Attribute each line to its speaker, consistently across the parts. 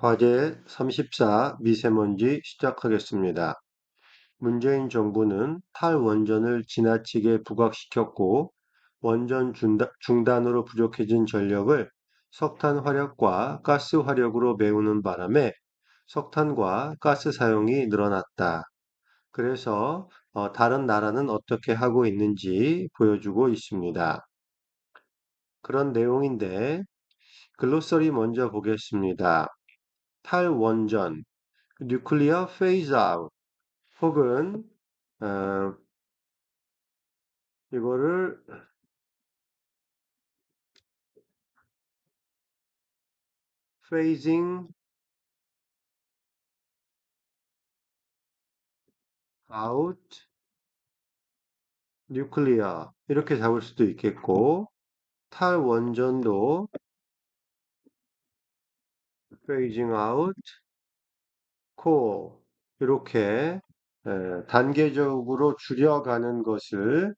Speaker 1: 과제 34 미세먼지 시작하겠습니다. 문재인 정부는 탈원전을 지나치게 부각시켰고 원전 중단으로 부족해진 전력을 석탄 화력과 가스 화력으로 메우는 바람에 석탄과 가스 사용이 늘어났다. 그래서 다른 나라는 어떻게 하고 있는지 보여주고 있습니다. 그런 내용인데 글로서리 먼저 보겠습니다. 탈원전 뉴클리어 페이즈 아웃 혹은 어, 이거를 phasing out nuclear 이렇게 잡을 수도 있겠고 탈원전도 phasing out coal 이렇게 단계적으로 줄여가는 것을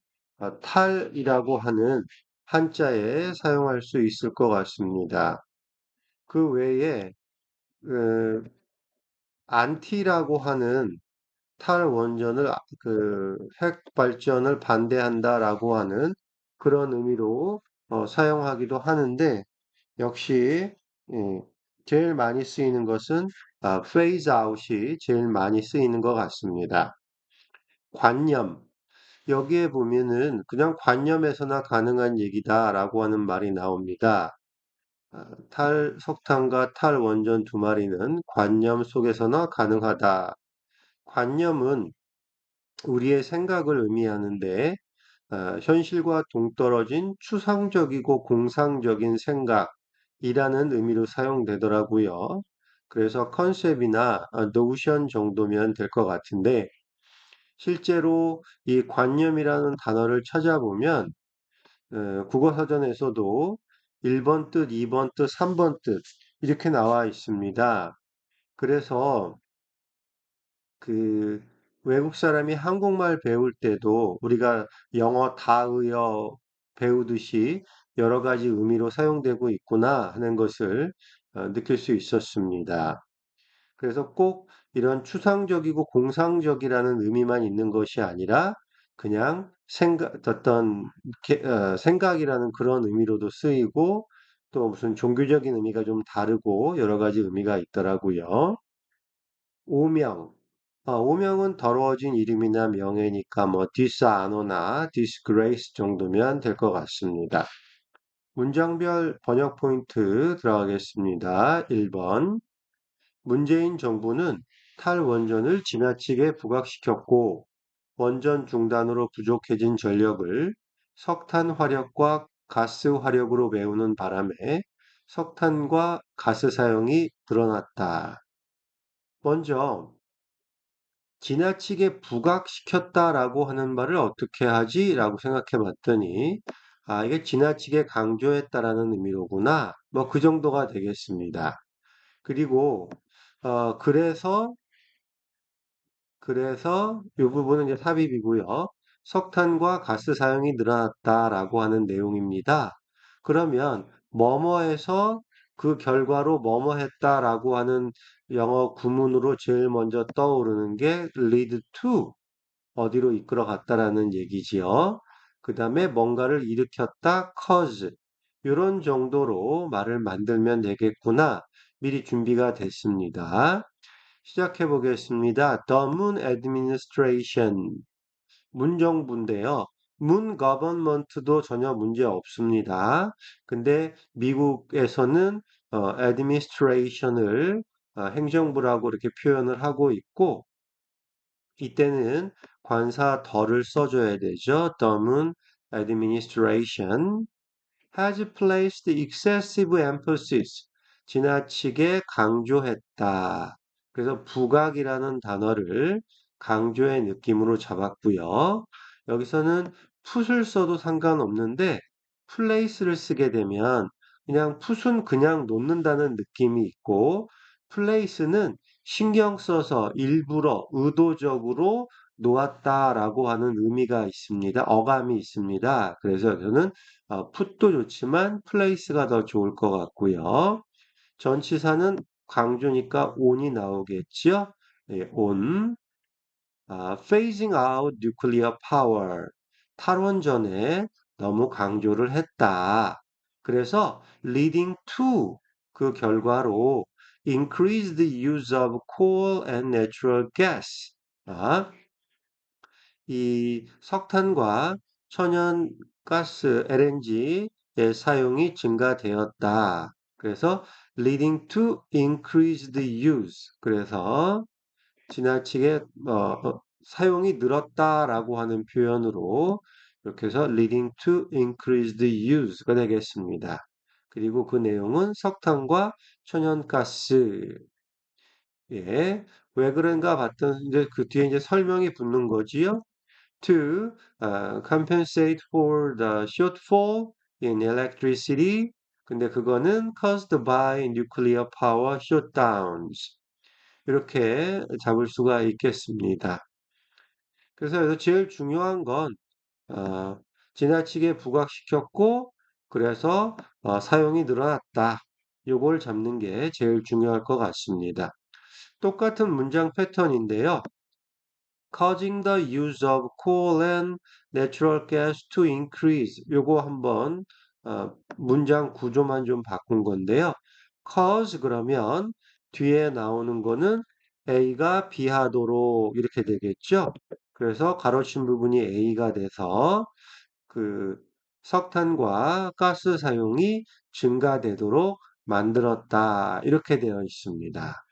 Speaker 1: 탈이라고 하는 한자에 사용할 수 있을 것 같습니다. 그 외에 안티라고 하는 탈원전을 핵 발전을 반대한다라고 하는 그런 의미로 사용하기도 하는데 역시 예, 제일 많이 쓰이는 것은 phase out이 제일 많이 쓰이는 것 같습니다. 관념 여기에 보면은 그냥 관념에서나 가능한 얘기다라고 하는 말이 나옵니다. 탈석탄과 탈원전 두 마리는 관념 속에서나 가능하다. 관념은 우리의 생각을 의미하는데 현실과 동떨어진 추상적이고 공상적인 생각이라는 의미로 사용되더라고요. 그래서 컨셉이나 노션 정도면 될 것 같은데 실제로 이 관념이라는 단어를 찾아보면 국어사전에서도 1번 뜻, 2번 뜻, 3번 뜻 이렇게 나와 있습니다. 그래서 그 외국 사람이 한국말 배울 때도 우리가 영어 다의어 배우듯이 여러 가지 의미로 사용되고 있구나 하는 것을 느낄 수 있었습니다. 그래서 꼭 이런 추상적이고 공상적이라는 의미만 있는 것이 아니라 그냥 생각이라는 그런 의미로도 쓰이고 또 무슨 종교적인 의미가 좀 다르고 여러 가지 의미가 있더라고요. 오명. 오명은 더러워진 이름이나 명예니까 뭐 dishonor나 disgrace 정도면 될 것 같습니다. 문장별 번역 포인트 들어가겠습니다. 1번. 문재인 정부는 탈원전을 지나치게 부각시켰고 원전 중단으로 부족해진 전력을 석탄 화력과 가스 화력으로 메우는 바람에 석탄과 가스 사용이 늘어났다. 먼저 지나치게 부각시켰다라고 하는 말을 어떻게 하지? 라고 생각해 봤더니, 이게 지나치게 강조했다라는 의미로구나. 뭐 그 정도가 되겠습니다. 그리고, 그래서 이 부분은 이제 삽입이고요. 석탄과 가스 사용이 늘어났다라고 하는 내용입니다. 그러면 뭐뭐해서 그 결과로 뭐뭐 했다라고 하는 영어 구문으로 제일 먼저 떠오르는 게 lead to 어디로 이끌어 갔다라는 얘기지요. 그 다음에 뭔가를 일으켰다 cause 이런 정도로 말을 만들면 되겠구나. 미리 준비가 됐습니다. 시작해 보겠습니다. The Moon Administration. 문정부인데요. 문 government도 전혀 문제 없습니다. 근데 미국에서는 administration을 행정부라고 이렇게 표현을 하고 있고 이때는 관사 덜을 써줘야 되죠. The Moon Administration has placed excessive emphasis. 지나치게 강조했다. 그래서 부각이라는 단어를 강조의 느낌으로 잡았고요. 여기서는 풋을 써도 상관없는데 place를 쓰게 되면 그냥 풋은 그냥 놓는다는 느낌이 있고 place는 신경 써서 일부러 의도적으로 놓았다라고 하는 의미가 있습니다. 어감이 있습니다. 그래서 저는 풋도 좋지만 place가 더 좋을 것 같고요. 전치사는 강조니까 on이 나오겠죠? 네, on. phasing out nuclear power. 탈원전에 너무 강조를 했다. 그래서 leading to 그 결과로 increase the use of coal and natural gas. 아, 이 석탄과 천연가스 LNG의 사용이 증가되었다. 그래서 leading to increased use. 그래서 지나치게 사용이 늘었다라고 하는 표현으로 이렇게 해서 leading to increased use가 되겠습니다. 그리고 그 내용은 석탄과 천연가스 예, 왜 그런가 봤더니 이제 그 뒤에 이제 설명이 붙는 거지요. To compensate for the shortfall in electricity. 근데 그거는 caused by nuclear power shutdowns. 이렇게 잡을 수가 있겠습니다. 그래서 여기서 제일 중요한 건 어, 지나치게 부각시켰고 그래서 사용이 늘어났다. 요걸 잡는 게 제일 중요할 것 같습니다. 똑같은 문장 패턴인데요. causing the use of coal and natural gas to increase. 요거 한번 문장 구조만 좀 바꾼 건데요. cause 그러면 뒤에 나오는 거는 A가 B하도록 이렇게 되겠죠. 그래서 가로친 부분이 A가 돼서 그 석탄과 가스 사용이 증가되도록 만들었다. 이렇게 되어 있습니다.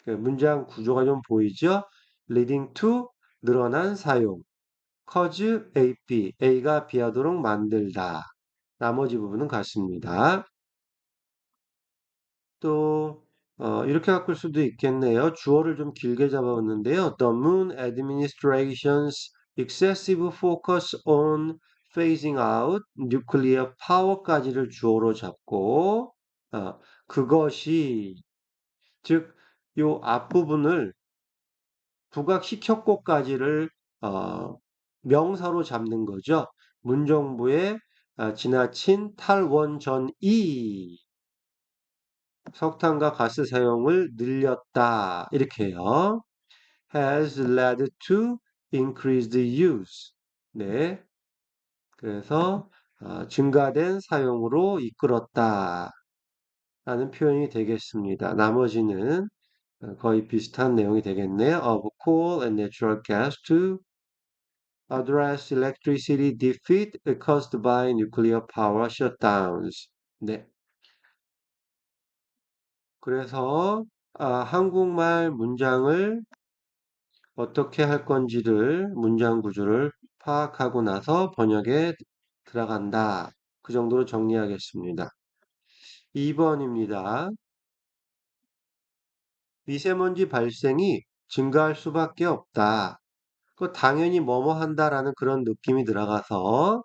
Speaker 1: 그 문장 구조가 좀 보이죠? leading to 늘어난 사용, cause AP, A가 B하도록 만들다. 나머지 부분은 같습니다. 또 이렇게 바꿀 수도 있겠네요. 주어를 좀 길게 잡아봤는데요. The Moon Administration's excessive focus on phasing out nuclear power까지를 주어로 잡고 그것이 즉 요 앞부분을 부각시켰고까지를 어, 명사로 잡는 거죠. 문정부의 지나친 탈원전이 석탄과 가스 사용을 늘렸다. 이렇게요. has led to increased use. 네. 그래서 증가된 사용으로 이끌었다. 라는 표현이 되겠습니다. 나머지는 거의 비슷한 내용이 되겠네요. of coal and natural gas to address electricity deficit caused by nuclear power shutdowns. 네. 그래서 한국말 문장을 어떻게 할 건지를 문장 구조를 파악하고 나서 번역에 들어간다. 그 정도로 정리하겠습니다. 2번입니다. 미세먼지 발생이 증가할 수밖에 없다. 그 당연히 뭐뭐 한다라는 그런 느낌이 들어가서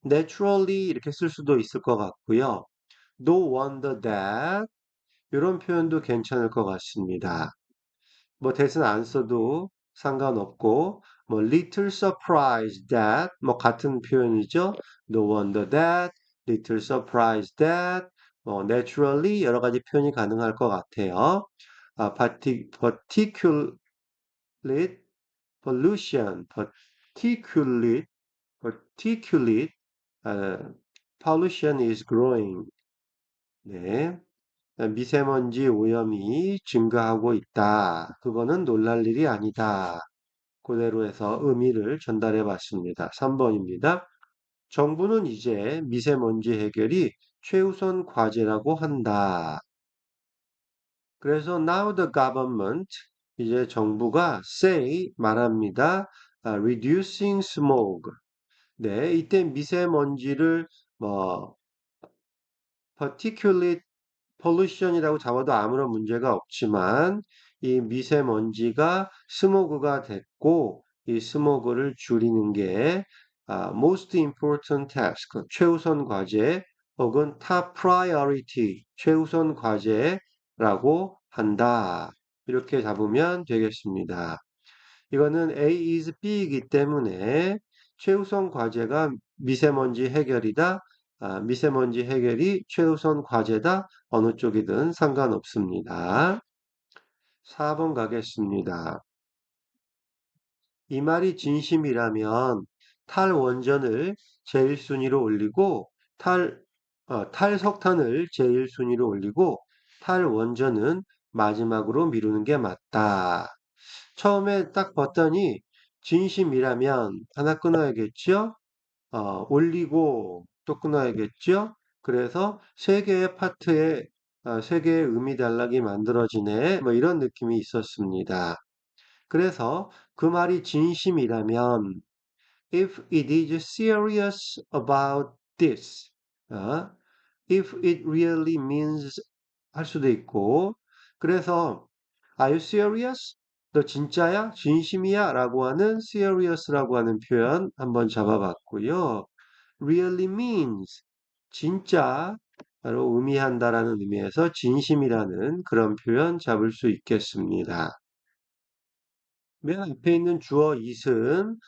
Speaker 1: naturally 이렇게 쓸 수도 있을 것 같고요. No wonder that 이런 표현도 괜찮을 것 같습니다. 뭐 대신 안 써도 상관없고 뭐 little surprised that 뭐 같은 표현이죠. No wonder that, little surprised that, 뭐 naturally 여러 가지 표현이 가능할 것 같아요. particulate pollution, particulate pollution is growing. 네. 미세먼지 오염이 증가하고 있다. 그거는 놀랄 일이 아니다. 그대로 해서 의미를 전달해 봤습니다. 3번입니다. 정부는 이제 미세먼지 해결이 최우선 과제라고 한다. 그래서 now the government 이제 정부가 say 말합니다. reducing smog. 네, 이때 미세먼지를 뭐 particulate pollution이라고 잡아도 아무런 문제가 없지만 이 미세먼지가 스모그가 됐고 이 스모그를 줄이는 게 most important task 최우선 과제 혹은 top priority 최우선 과제라고 한다. 이렇게 잡으면 되겠습니다. 이거는 A is B이기 때문에 최우선 과제가 미세먼지 해결이다. 미세먼지 해결이 최우선 과제다. 어느 쪽이든 상관없습니다. 4번 가겠습니다. 이 말이 진심이라면 탈원전을 제1순위로 올리고 탈석탄을 제1순위로 올리고 탈원전은 마지막으로 미루는 게 맞다. 처음에 딱 봤더니 진심이라면 하나 끊어야겠죠? 올리고 또 끊어야겠죠? 그래서 세 개의 파트에 세 개의 음이 단락이 만들어지네. 뭐 이런 느낌이 있었습니다. 그래서 그 말이 진심이라면 if it is serious about this, 어, if it really means 할 수도 있고 그래서 are you serious? 너 진짜야? 진심이야? 라고 하는 serious라고 하는 표현 한번 잡아봤고요. really means 진짜로 의미한다라는 의미에서 진심이라는 그런 표현 잡을 수 있겠습니다. 맨 앞에 있는 주어 it은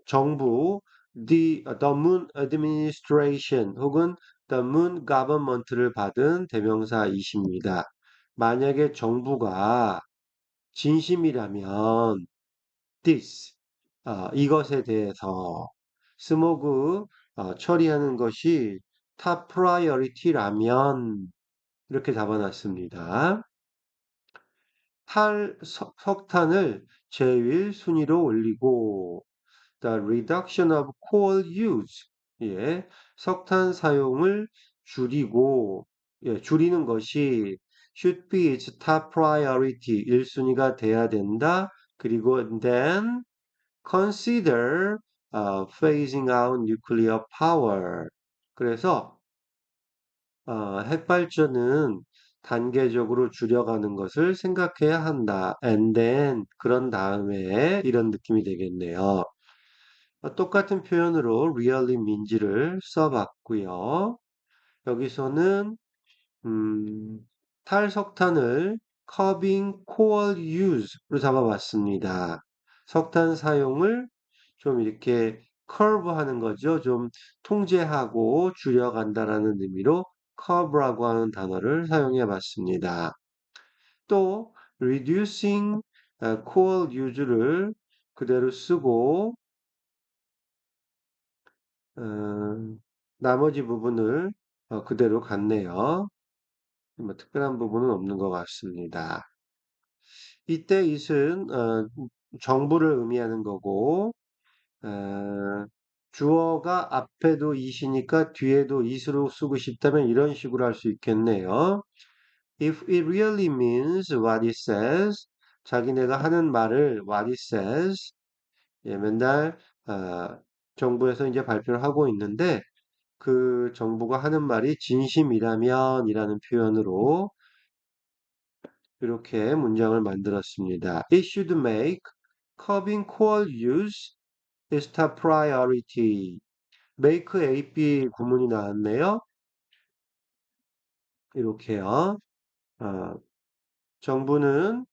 Speaker 1: 정부, the Moon Administration 혹은 the Moon Government를 받은 대명사이십니다. 만약에 정부가 진심이라면 this, 이것에 대해서 스모그 처리하는 것이 top priority라면 이렇게 잡아놨습니다. 석탄을 제일 순위로 올리고 the reduction of coal use 예, 석탄 사용을 줄이고 줄이는 것이 should be its top priority 1순위가 돼야 된다. 그리고 then consider phasing out nuclear power. 그래서 핵발전은 단계적으로 줄여가는 것을 생각해야 한다. And then, 그런 다음에 이런 느낌이 되겠네요. 똑같은 표현으로 really means를 써봤고요. 여기서는 음, 탈석탄을 curbing coal use로 잡아봤습니다. 석탄 사용을 좀 이렇게 curb 하는 거죠. 좀 통제하고 줄여간다라는 의미로 curb라고 하는 단어를 사용해 봤습니다. 또 reducing coal use를 그대로 쓰고 어, 나머지 부분을 그대로 갔네요. 뭐 특별한 부분은 없는 것 같습니다. 이때 it은 정부를 의미하는 거고 어, 주어가 앞에도 it이니까 뒤에도 it으로 쓰고 싶다면 이런 식으로 할 수 있겠네요. If it really means what it says, 자기네가 하는 말을 what it says, 예, 맨날 정부에서 이제 발표를 하고 있는데 그 정부가 하는 말이 진심이라면 이라는 표현으로 이렇게 문장을 만들었습니다. It should make curbing coal use its top priority. make AP 구문이 나왔네요. 이렇게요. 어, 정부는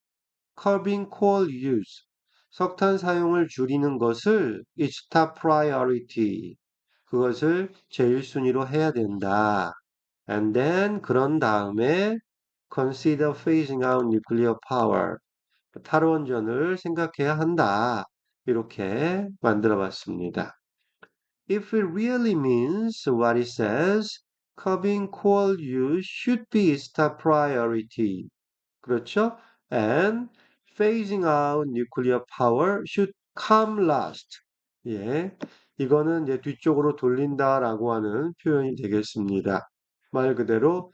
Speaker 1: curbing coal use, 석탄 사용을 줄이는 것을 its top priority, 그것을 제일 순위로 해야 된다. And then 그런 다음에 consider phasing out nuclear power, 탈원전을 생각해야 한다. 이렇게 만들어 봤습니다. If it really means what it says, curbing coal use should be its top priority. 그렇죠? And phasing out nuclear power should come last. 예. 이거는 이제 뒤쪽으로 돌린다라고 하는 표현이 되겠습니다. 말 그대로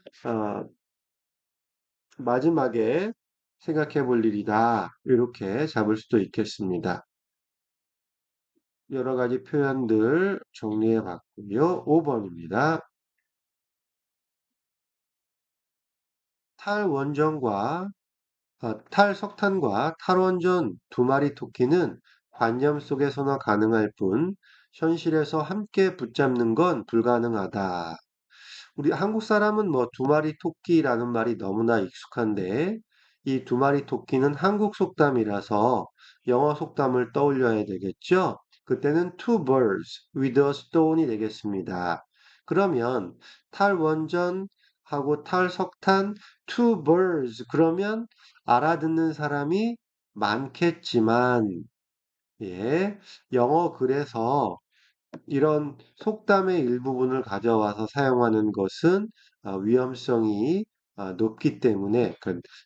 Speaker 1: 마지막에 생각해 볼 일이다. 이렇게 잡을 수도 있겠습니다. 여러 가지 표현들 정리해 봤고요. 5번입니다. 탈석탄과 탈원전 두 마리 토끼는 관념 속에서나 가능할 뿐 현실에서 함께 붙잡는 건 불가능하다. 우리 한국 사람은 뭐 두 마리 토끼라는 말이 너무나 익숙한데 이 두 마리 토끼는 한국 속담이라서 영어 속담을 떠올려야 되겠죠? 그때는 two birds with a stone이 되겠습니다. 그러면 탈원전하고 탈석탄 two birds 그러면 알아듣는 사람이 많겠지만 예, 영어 글에서 이런 속담의 일부분을 가져와서 사용하는 것은 위험성이 높기 때문에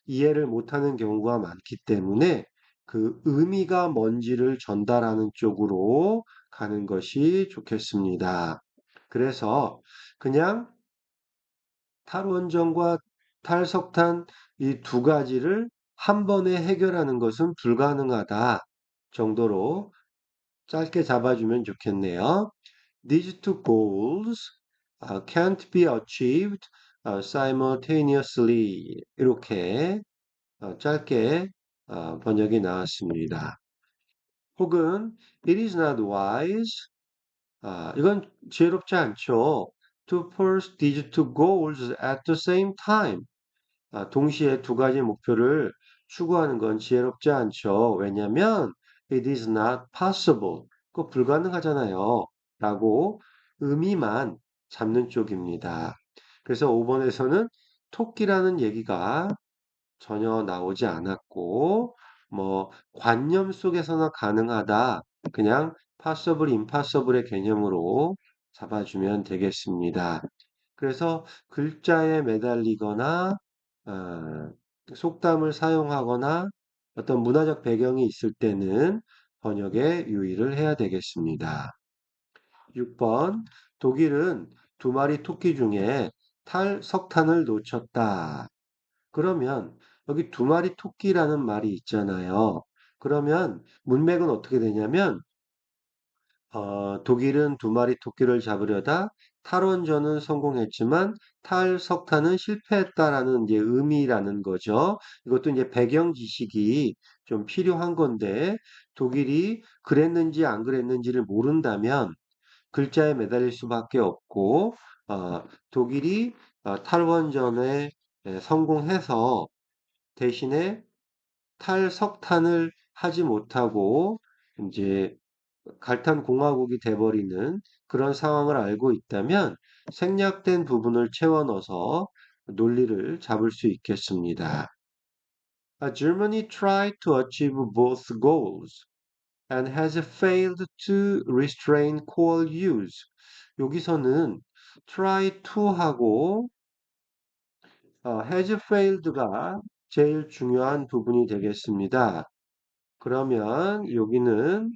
Speaker 1: 이해를 못하는 경우가 많기 때문에 그 의미가 뭔지를 전달하는 쪽으로 가는 것이 좋겠습니다. 그래서 그냥 탈원전과 탈석탄 이 두 가지를 한 번에 해결하는 것은 불가능하다 정도로 짧게 잡아주면 좋겠네요. These two goals can't be achieved simultaneously. 이렇게 짧게 번역이 나왔습니다. 혹은 it is not wise. 이건 지혜롭지 않죠. To pursue these two goals at the same time. 동시에 두 가지 목표를 추구하는 건 지혜롭지 않죠. 왜냐하면 it is not possible. 그거 불가능하잖아요. 라고 의미만 잡는 쪽입니다. 그래서 5번에서는 토끼라는 얘기가 전혀 나오지 않았고, 뭐, 관념 속에서나 가능하다. 그냥 possible, impossible의 개념으로 잡아주면 되겠습니다. 그래서 글자에 매달리거나 아, 속담을 사용하거나 어떤 문화적 배경이 있을 때는 번역에 유의를 해야 되겠습니다. 6번 독일은 두 마리 토끼 중에 석탄을 놓쳤다. 그러면 여기 두 마리 토끼라는 말이 있잖아요. 그러면 문맥은 어떻게 되냐면 독일은 두 마리 토끼를 잡으려다 탈원전은 성공했지만 탈석탄은 실패했다라는 이제 의미라는 거죠. 이것도 이제 배경 지식이 좀 필요한 건데 독일이 그랬는지 안 그랬는지를 모른다면 글자에 매달릴 수밖에 없고 독일이 탈원전에 성공해서 대신에 탈석탄을 하지 못하고 이제 갈탄 공화국이 돼버리는 그런 상황을 알고 있다면 생략된 부분을 채워 넣어서 논리를 잡을 수 있겠습니다. Germany tried to achieve both goals and has failed to restrain coal use. 여기서는 try to 하고 has failed가 제일 중요한 부분이 되겠습니다. 그러면 여기는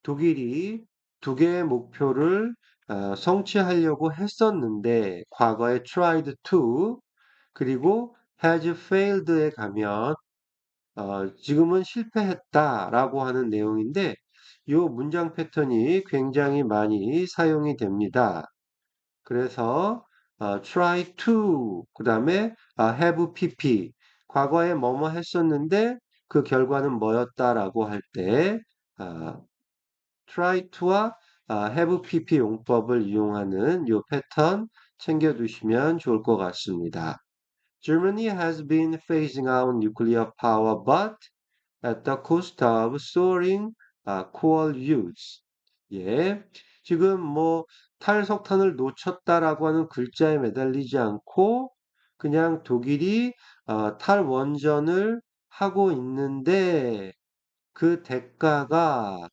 Speaker 1: 독일이 두 개의 목표를 성취하려고 했었는데 과거에 tried to 그리고 has failed에 가면 지금은 실패했다라고 하는 내용인데 이 문장 패턴이 굉장히 많이 사용이 됩니다. 그래서 try to 그 다음에 have pp 과거에 뭐뭐 했었는데 그 결과는 뭐였다라고 할때 try to와 have pp 용법을 이용하는 이 패턴 챙겨두시면 좋을 것 같습니다. Germany has been phasing out nuclear power, but at the cost of soaring coal use. 예, 지금 뭐 탈석탄을 놓쳤다라고 하는 글자에 매달리지 않고 그냥 독일이 탈원전을 하고 있는데 그 대가가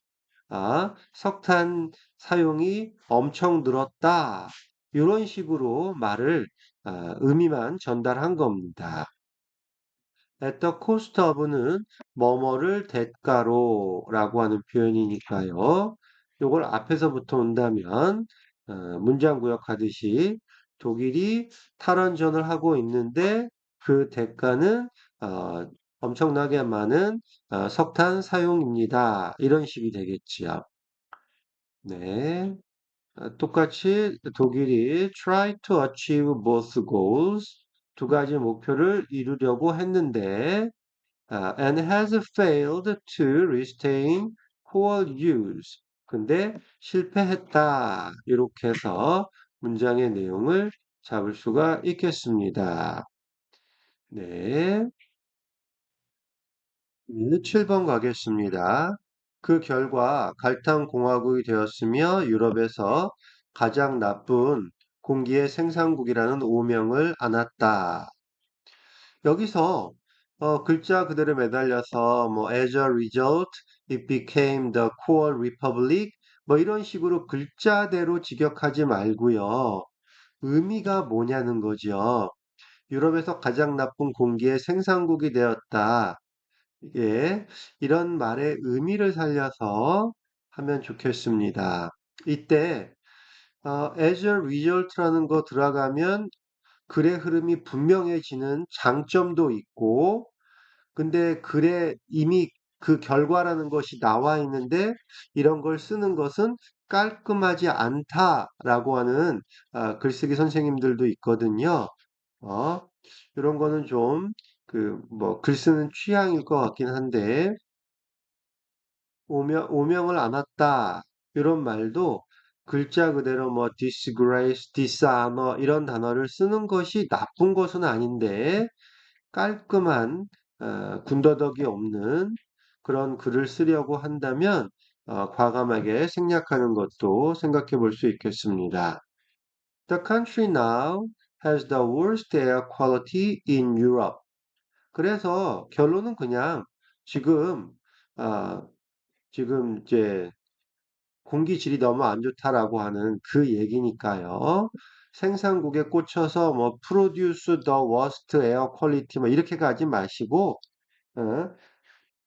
Speaker 1: 석탄 사용이 엄청 늘었다. 이런 식으로 말을 의미만 전달한 겁니다. At the cost of는 뭐뭐를 대가로 라고 하는 표현이니까요. 이걸 앞에서부터 온다면 문장 구역하듯이 독일이 탈원전을 하고 있는데 그 대가는 어, 엄청나게 많은 석탄 사용입니다. 이런 식이 되겠지요. 네. 똑같이 독일이 try to achieve both goals 두 가지 목표를 이루려고 했는데 and has failed to retain coal use. 근데 실패했다. 이렇게 해서 문장의 내용을 잡을 수가 있겠습니다. 네. 7번 가겠습니다. 그 결과 갈탄 공화국이 되었으며 유럽에서 가장 나쁜 공기의 생산국이라는 오명을 안았다. 여기서 글자 그대로 매달려서 뭐 as a result it became the coal republic 뭐 이런 식으로 글자대로 직역하지 말고요. 의미가 뭐냐는 거죠. 유럽에서 가장 나쁜 공기의 생산국이 되었다. 이게 이런 말의 의미를 살려서 하면 좋겠습니다. 이때 as a result라는 거 들어가면 글의 흐름이 분명해지는 장점도 있고 근데 글에 이미 그 결과라는 것이 나와 있는데 이런 걸 쓰는 것은 깔끔하지 않다라고 하는 글쓰기 선생님들도 있거든요. 어, 이런 거는 좀 뭐 글 쓰는 취향일 것 같긴 한데 오명을 안 왔다 이런 말도 글자 그대로 뭐 disgrace, dishonor 이런 단어를 쓰는 것이 나쁜 것은 아닌데 깔끔한 군더더기 없는 그런 글을 쓰려고 한다면 과감하게 생략하는 것도 생각해 볼 수 있겠습니다. The country now has the worst air quality in Europe. 그래서 결론은 그냥 지금 아, 지금 이제 공기질이 너무 안 좋다라고 하는 그 얘기니까요. 생산국에 꽂혀서 뭐 produce the worst air quality 뭐 이렇게 가지 마시고 어,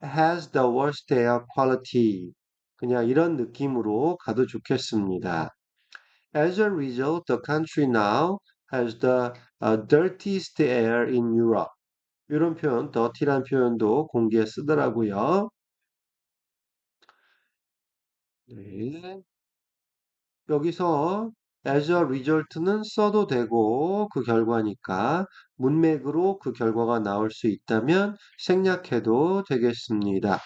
Speaker 1: has the worst air quality 그냥 이런 느낌으로 가도 좋겠습니다. As a result, the country now has the dirtiest air in Europe. 이런 표현, dirty란 표현도 공기에 쓰더라고요. 네. 여기서 as a result는 써도 되고 그 결과니까 문맥으로 그 결과가 나올 수 있다면 생략해도 되겠습니다.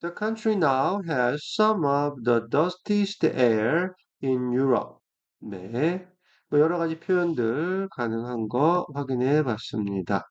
Speaker 1: The country now has some of the dustiest air in Europe. 네. 뭐 여러 가지 표현들 가능한 거 확인해 봤습니다.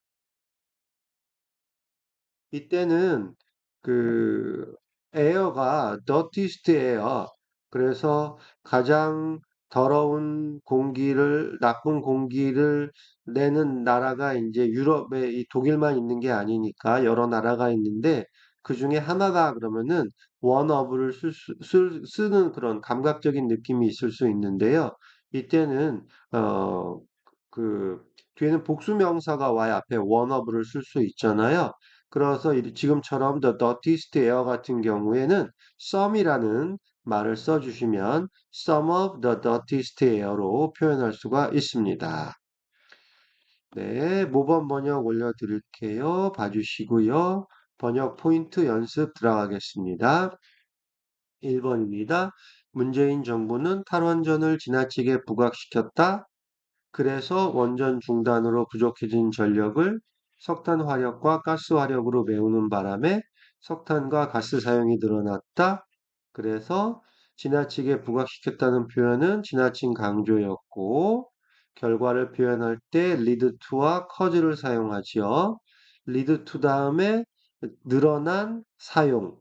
Speaker 1: 이때는 그 에어가 dirtiest air 그래서 가장 더러운 공기를 나쁜 공기를 내는 나라가 이제 유럽에 이 독일만 있는 게 아니니까 여러 나라가 있는데 그 중에 하나다 그러면은 one of를 쓰는 그런 감각적인 느낌이 있을 수 있는데요. 이때는 그 뒤에는 복수 명사가 와야 앞에 one of를 쓸 수 있잖아요. 그래서 지금처럼 the dirtiest air 같은 경우에는 some이라는 말을 써주시면 some of the dirtiest air로 표현할 수가 있습니다. 네, 모범 번역 올려드릴게요. 봐주시고요. 번역 포인트 연습 들어가겠습니다. 1번입니다. 문재인 정부는 탈원전을 지나치게 부각시켰다. 그래서 원전 중단으로 부족해진 전력을 석탄 화력과 가스 화력으로 메우는 바람에 석탄과 가스 사용이 늘어났다. 그래서 지나치게 부각시켰다는 표현은 지나친 강조였고 결과를 표현할 때 lead to와 cause를 사용하지요. lead to 다음에 늘어난 사용,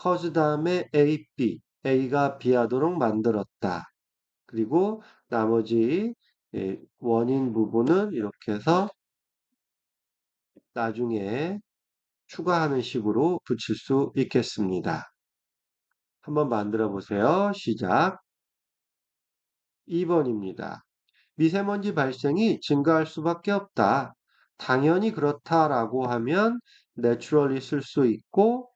Speaker 1: cause 다음에 A, B, A가 B하도록 만들었다. 그리고 나머지 원인 부분은 이렇게 해서 나중에 추가하는 식으로 붙일 수 있겠습니다. 한번 만들어 보세요. 시작. 2번입니다. 미세먼지 발생이 증가할 수밖에 없다. 당연히 그렇다라고 하면 naturally 쓸 수 있고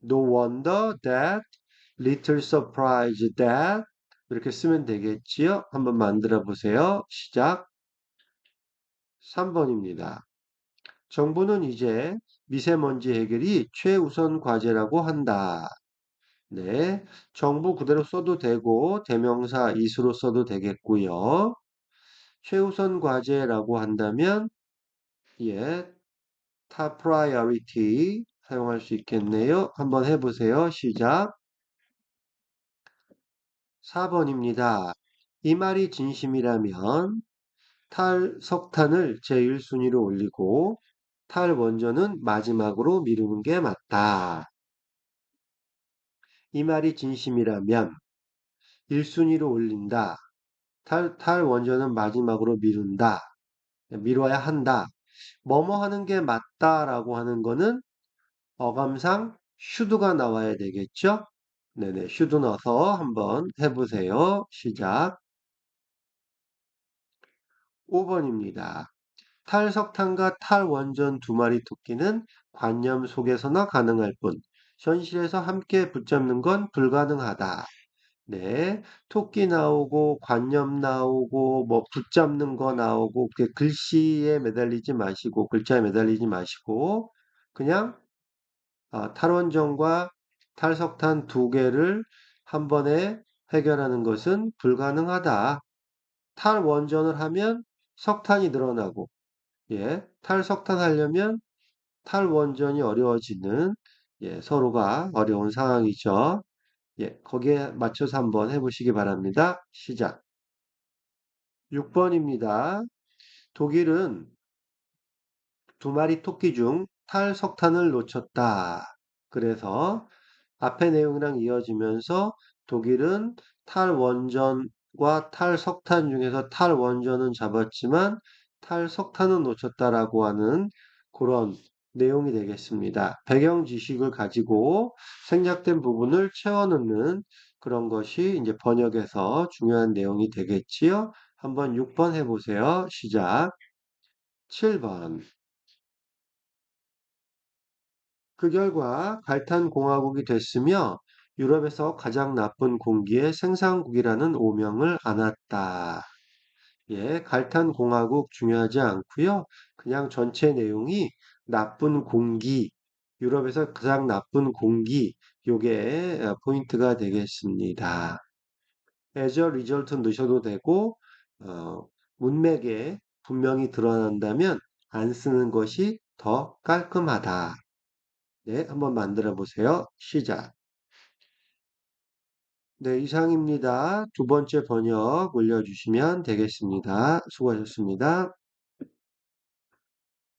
Speaker 1: no wonder that, little surprise that 이렇게 쓰면 되겠지요. 한번 만들어 보세요. 시작. 3번입니다. 정부는 이제 미세먼지 해결이 최우선 과제라고 한다. 네, 정부 그대로 써도 되고 대명사 is로 써도 되겠고요. 최우선 과제라고 한다면 예, top priority 사용할 수 있겠네요. 한번 해보세요. 시작. 4번입니다. 이 말이 진심이라면 탈석탄을 제1순위로 올리고 탈원전은 마지막으로 미루는 게 맞다. 이 말이 진심이라면 1순위로 올린다. 탈원전은 마지막으로 미룬다. 미뤄야 한다. 뭐뭐 하는 게 맞다라고 하는 거는 어감상 should가 나와야 되겠죠? 네네, should 넣어서 한번 해보세요. 시작. 5번입니다. 탈석탄과 탈원전 두 마리 토끼는 관념 속에서나 가능할 뿐, 현실에서 함께 붙잡는 건 불가능하다. 네, 토끼 나오고 관념 나오고 뭐 붙잡는 거 나오고 그 글씨에 매달리지 마시고 글자에 매달리지 마시고 그냥 탈원전과 탈석탄 두 개를 한 번에 해결하는 것은 불가능하다. 탈원전을 하면 석탄이 늘어나고 탈석탄 하려면 탈원전이 어려워지는 서로가 어려운 상황이죠. 거기에 맞춰서 한번 해보시기 바랍니다. 시작. 6번입니다. 독일은 두 마리 토끼 중 탈석탄을 놓쳤다. 그래서 앞의 내용이랑 이어지면서 독일은 탈원전과 탈석탄 중에서 탈원전은 잡았지만 탈석탄은 놓쳤다라고 하는 그런 내용이 되겠습니다. 배경 지식을 가지고 생략된 부분을 채워 넣는 그런 것이 이제 번역에서 중요한 내용이 되겠지요. 한번 6번 해보세요. 시작. 7번. 그 결과 갈탄공화국이 됐으며 유럽에서 가장 나쁜 공기의 생산국이라는 오명을 안았다. 갈탄공화국 중요하지 않고요. 그냥 전체 내용이 나쁜 공기, 유럽에서 가장 나쁜 공기, 요게 포인트가 되겠습니다. as a result 넣으셔도 되고 문맥에 분명히 드러난다면 안 쓰는 것이 더 깔끔하다. 네, 한번 만들어 보세요. 시작. 네, 이상입니다. 두 번째 번역 올려주시면 되겠습니다. 수고하셨습니다.